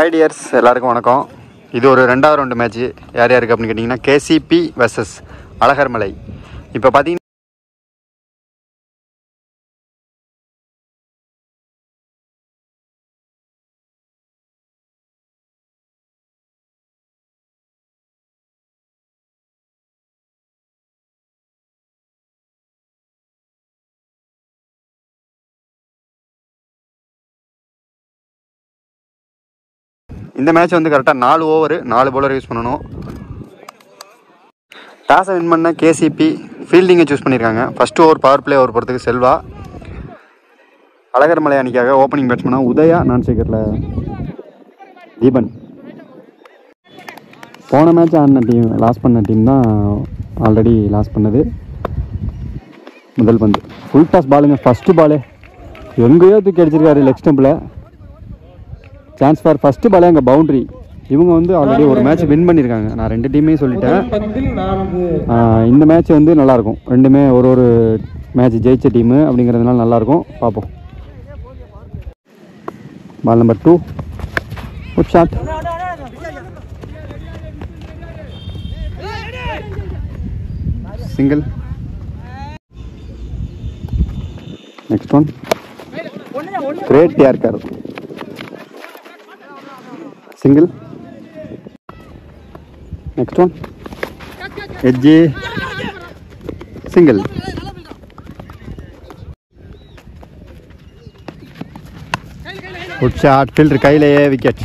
Hi tears, எல்லாருக்கும் வணக்கம். இது ஒரு 2வது ரவுண்டு மேட்ச்சு. யார் யாருக்கு அப்படின்னு கேட்டிங்கன்னா கேசிபி vs அழகர்மலை. இப்போ பார்த்தீங்கன்னா இந்த மேட்ச் வந்து கரெக்டாக 4 ஓவர் 4 பவுலர் யூஸ் பண்ணணும். டாஸை வின் பண்ண கேசிபி ஃபீல்டிங்கை சூஸ் பண்ணியிருக்காங்க. First over power play over போகிறதுக்கு செல்வா. அழகர்மலை அணிக்காக ஓப்பனிங் பேட்ஸ்மேனாக உதயா, நான் சேகரில் தீபன். போன மேட்ச் ஆடின டீம் லாஸ் பண்ண டீம் தான் ஆல்ரெடி லாஸ் பண்ணது. முதல் பந்து ஃபுல் டாஸ் பாலுங்க. ஃபஸ்ட்டு பாலே எங்கேயோ தூக்கி அடிச்சிருக்காரு லெக் ஸ்டம்பில். சான்ஸ் ஃபார் ஃபஸ்ட்டு பாலே அங்கே பவுண்ட்ரி. இவங்க வந்து ஆல்ரெடி ஒரு மேட்ச் வின் பண்ணியிருக்காங்க. நான் 2 டீமையும் சொல்லிட்டேன். இந்த மேட்ச் வந்து நல்லாயிருக்கும். ரெண்டுமே ஒரு மேட்ச் ஜெயிச்ச டீமு அப்படிங்கிறதுனால நல்லாயிருக்கும். பார்ப்போம். Ball number 2, good shot. Single. Next one great yorker. Single. Next one edgy. Single. Good shot. Fielder கையிலேயே விக்கெட்.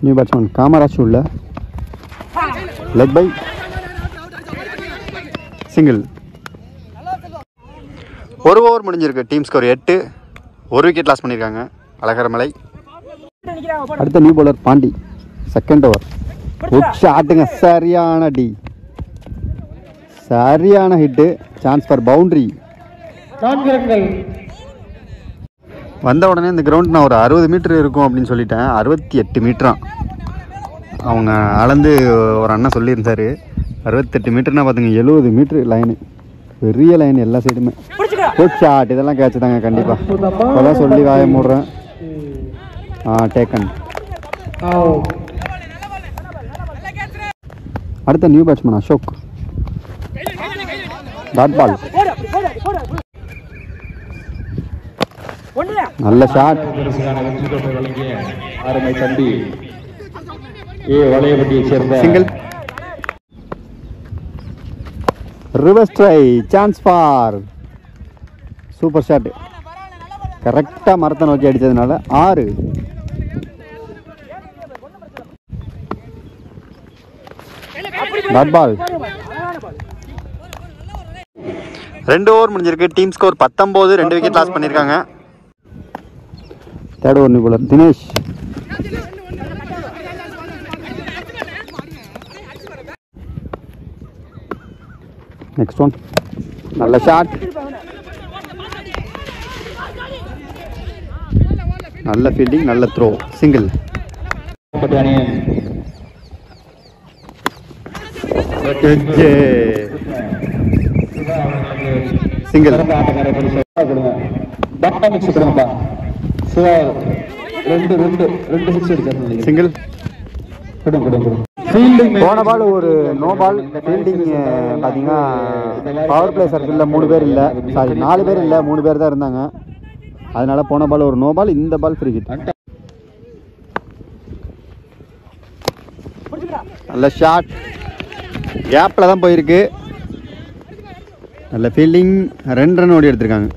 நியூ பேட்ஸ்மேன் காமராஜ் உள்ள லெக் பை. சிங்கிள். ஒரு ஓவர் முடிஞ்சிருக்கு. Team score 8. ஒரு விக்கெட் லாஸ் பண்ணியிருக்காங்க அழகர்மலை. அடுத்த new bowler Pandi. Second over. Good ஷாட்டுங்க. சரியான D, சரியான ஹிட்டு. Chance for boundary. வந்த உடனே இந்த கிரவுண்ட் நான் ஒரு 60 மீட்டர் இருக்கும் அப்படின்னு சொல்லிட்டேன். 68 மீட்டரான். அவங்க அளந்து ஒரு அண்ணன் சொல்லியிருந்தார். 68 மீட்டர்னா பார்த்துங்க, 70 மீட்ரு லைனு. பெரிய லைன் எல்லா சைடுமே. Good shot. இதெல்லாம் கேட்ச் தாங்க கண்டிப்பாக. இப்போதான் சொல்லி வாய மூடுறேன். டேக்கன். அடுத்த new batsman Ashok. Dot ball. நல்ல shot. Single. Reverse try. Chance for. Super shot. கரெக்டாக மரத்தை நோக்கி அடித்ததுனால 6. Dot ball. 2 ஓவர் முடிஞ்சிருக்கு. Team score 19. 2 விக்கெட் லாஸ் பண்ணியிருக்காங்க. Third over new bowler Dinesh. Next one நல்ல ஷாட். நல்ல ஃபீல்டிங், நல்ல த்ரோ. சிங்கிள். சிங்கிள். சிங்கிள். போன பால் ஒரு நோ பால். ஃபீல்டிங் பார்த்தீங்கன்னா பவர் பிளே சர்க்கிளில் 3 பேர் இல்லை, சாரி 4 பேர் இல்லை, 3 பேர் தான் இருந்தாங்க. அதனால போன பால் ஒரு நோ பால். இந்த பால் ஃப்ரீ ஹிட். நல்ல ஷாட். கேப்பில் தான் போயிருக்கு. நல்ல ஃபீல்டிங். 2 ரன் ஓடி எடுத்திருக்காங்க.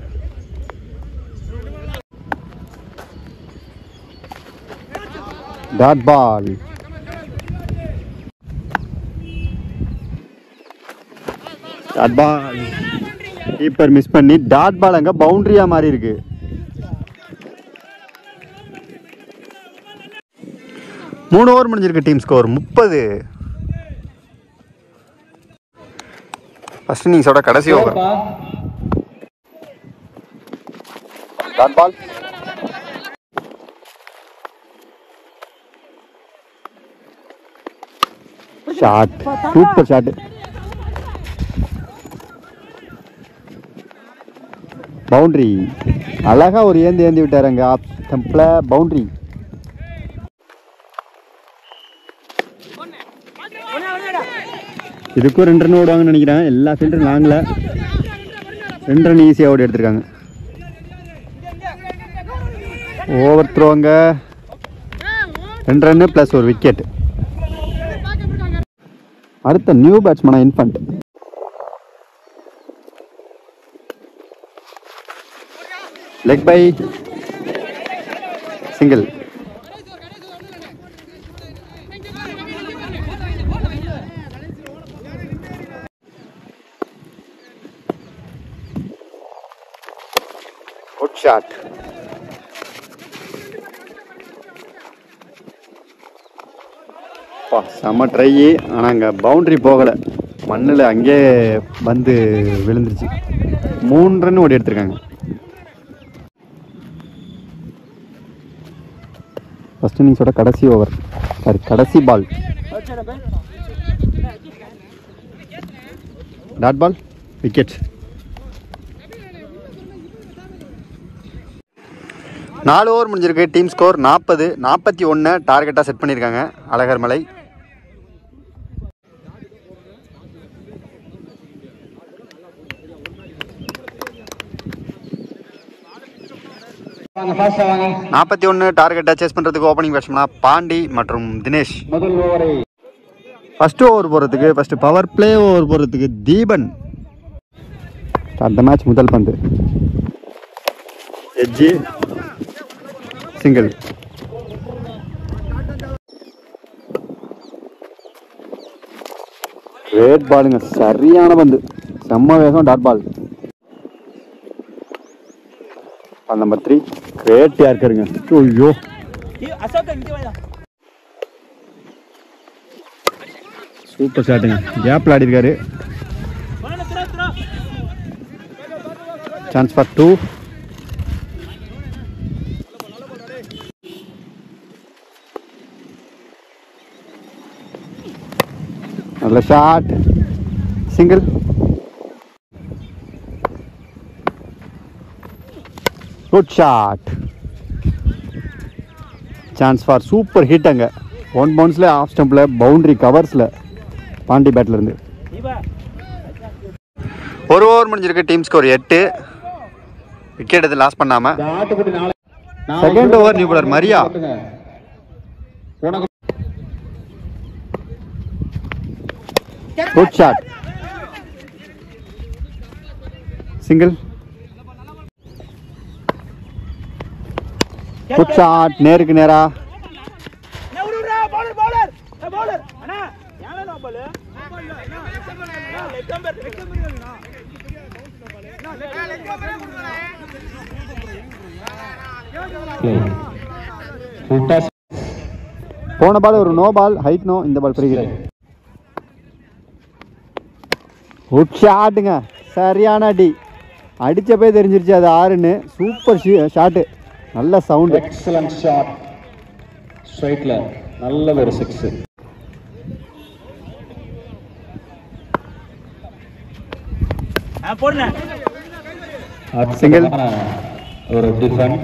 Dot ball. Dot ball. Keeper miss பண்ணி டாட் பால் அங்கே பவுண்டரியாக மாறி இருக்கு. மூணு ஓவர் முடிஞ்சிருக்கு. Team score 30. ஃபர்ஸ்ட் இன்னிங்ஸோட கடைசி over. Dot ball. Shot. Super shot. Boundary. அழகாக ஒரு ஏந்தி விட்டாருங்க ஆஃப் ஸ்டம்பில். பவுண்ட்ரி. இதுக்கும் 2 ரன் ஓடுவாங்கன்னு நினைக்கிறேன். எல்லா ஃபீல்டரும் லாங்கில் 2 ரன் ஈஸியாக ஓடி எடுத்திருக்காங்க. ஓவர் த்ரோங்க. 2 ரன்னு ப்ளஸ் ஒரு விக்கெட். அடுத்த நியூ பேட்ஸ்மேனா Infant. Leg bye single. Good shot. செம்ம ட்ரை. ஆனால் அங்கே பவுண்ட்ரி போகலை. மண்ணில் அங்கே வந்து விழுந்துருச்சு. 3 ரன் ஓடி எடுத்திருக்காங்க. ஃபர்ஸ்ட் இன்னிங்ஸோட கடைசி ஓவர், சாரி கடைசி ball. Dot ball, wicket. 4 over முடிஞ்சிருக்கு. டீம் ஸ்கோர் 40-41 டார்கெட்டாக செட் பண்ணியிருக்காங்க அழகர் மலை. வாங்க 41 டார்கெட்டை சேஸ் பண்ணுறதுக்கு ஓப்பனிங் பேட்ஸ்மேனா பாண்டி மற்றும் தினேஷ். முதல் ஓவரை ஃபர்ஸ்ட் ஓவர் போகிறதுக்கு, ஃபர்ஸ்ட் பவர் பிளே ஓவர் போகிறதுக்கு தீபன். அந்த மேட்ச் முதல் பந்து எட்ஜி சிங்கிள். கிரேட் பாலுங்க, சரியான பந்து, செம்ம வேகம், dot ball. Ball number 3 great யாருக்குங்க. ஐயோ சூப்பர் ஷாட்டுங்க, கேப்ல ஆடி இருக்காரு. Chance for 2. நல்ல shot, single. Good shot, chance for super hit. அங்கே 1 பவுன்ஸில் ஆஃப் ஸ்டம்பில் பவுண்டரி கவர்ஸில் பாண்டி பேட்டில் இருந்து. 1 ஓவர் முடிஞ்சிருக்கு. Team score 8. விக்கெட் எது லாஸ் பண்ணாமல். Second over new bowler Maria. Good shot, single. Good shot, நேருக்கு நேரா. போன பால் ஒரு நோ பால், ஹைட் நோ. இந்த பால் ஃப்ரீ ஹிட். குட் ஷாட்டுங்க, சரியான அடி. அடிச்சப்பே தெரிஞ்சிருச்சு அது 6ன்னு. சூப்பர் ஷாட்டு, நல்ல சவுண்ட். எக்ஸலன்ட் ஷாட், ஸ்ட்ரைட்ல நல்ல ஒரு 6. சிங்கிள். ஒரு டிஃபென்ஸ்.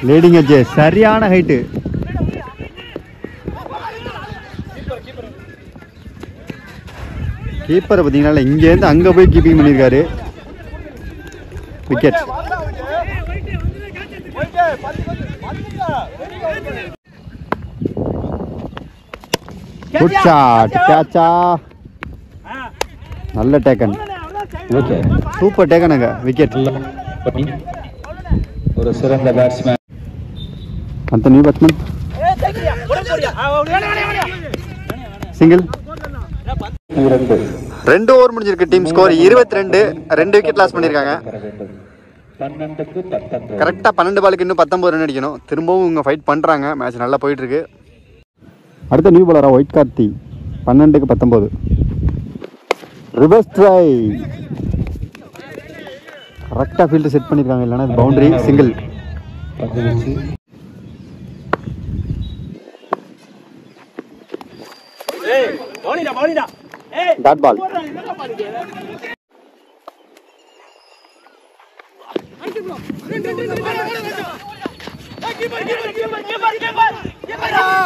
லீடிங் எட்ஜ், சரியான ஹைட்டு. கீப்பரை பார்த்தீங்கன்னா இங்கேருந்து அங்கே போய் கீப்பிங் பண்ணியிருக்காரு. விக்கெட். குட் ஷாட், கேட்சா. நல்ல டேக்கன், சூப்பர் டேக்கன். அங்கே விக்கெட். ஒரு சிறந்த பேட்ஸ்மேன் அந்த நியூ பேட்ஸ்மேன். சிங்கிள். 2 ஓவர் முடிஞ்சிருக்கு. Team score 22. 2 விக்கெட் லாஸ் பண்ணியிருக்காங்க. கரெக்டாக 12 பாலுக்கு இன்னும் 19 ரன் அடிக்கணும். திரும்பவும் இவங்க ஃபைட் பண்ணுறாங்க. மேட்ச் நல்லா போயிட்டுருக்கு. அடுத்த நியூ பாலரா ஒயிட் கார்த்தி. 12க்கு 19. Reverse try. கரெக்டாக ஃபீல்டு செட் பண்ணியிருக்காங்க, இல்லைன்னா boundary. Single. Dot ball.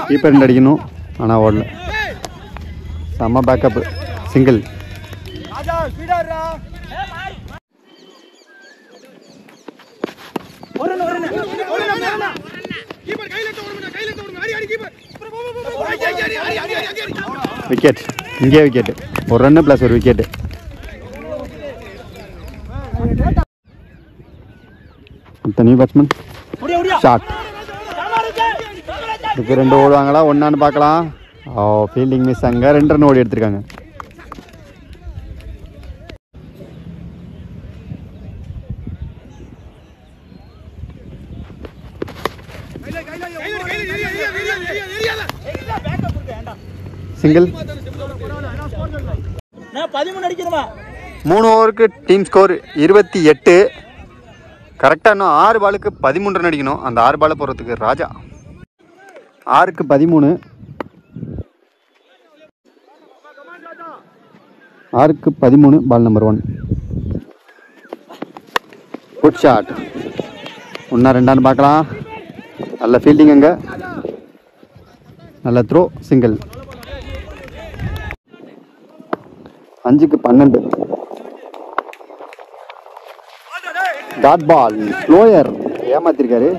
Keeper ரெண்டு அடிக்கணும், ஆனால் ஓடல. செம்ம பேக்கப், சிங்கிள். விக்கெட், இங்கே விக்கெட். ஒரு ரன்னு ப்ளஸ் ஒரு விக்கெட்டு. New batsman shot. இதுக்கு 2 ஓடுவாங்களா ஒன்னான்னு பார்க்கலாம். ஓ, ஃபீல்டிங் மிஸ். அங்கே 2 ரன் ஓடி எடுத்திருக்காங்க. சிங்கிள். 3 ஓவருக்கு டீம் ஸ்கோர் 28. கரெக்டாக இன்னும் 6 பாலுக்கு 13 ரன் அடிக்கணும். அந்த 6 பாலை போகிறதுக்கு ராஜா. 6க்கு 13. 6க்கு 13 பால் நம்பர் 1. Good shot. 1-2 பார்க்கலாம். நல்ல ஃபீல்டிங் அங்கே, நல்ல த்ரோ. சிங்கிள். 5க்கு 12. Dot ball. ஸ்லோயர் ஏமாத்திருக்காரு.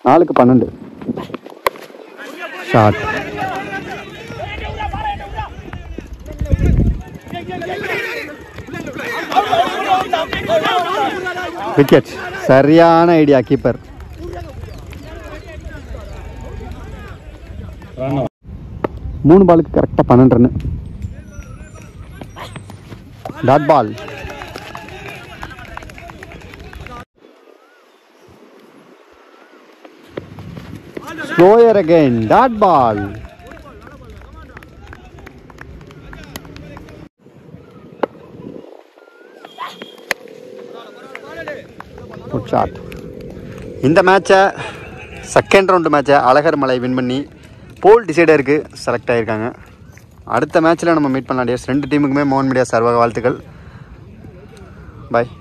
4க்கு 12. ஷாட். விக்கெட். சரியான ஐடியா கீப்பர். 3 பாலுக்கு கரெக்டாக 12 run. Dot ball. Slower again. Dot ball. Good shot. இந்த மேட்சை செகண்ட் ரவுண்டு மேட்சை அழகர் மலை வின் பண்ணி போல் டிசைடருக்கு செலக்ட் ஆகியிருக்காங்க. அடுத்த மேட்ச்சில் நம்ம மீட் பண்ணலாம். 2 டீமுக்குமே மோகன் மீடியா சார்பாக வாழ்த்துக்கள். பாய்.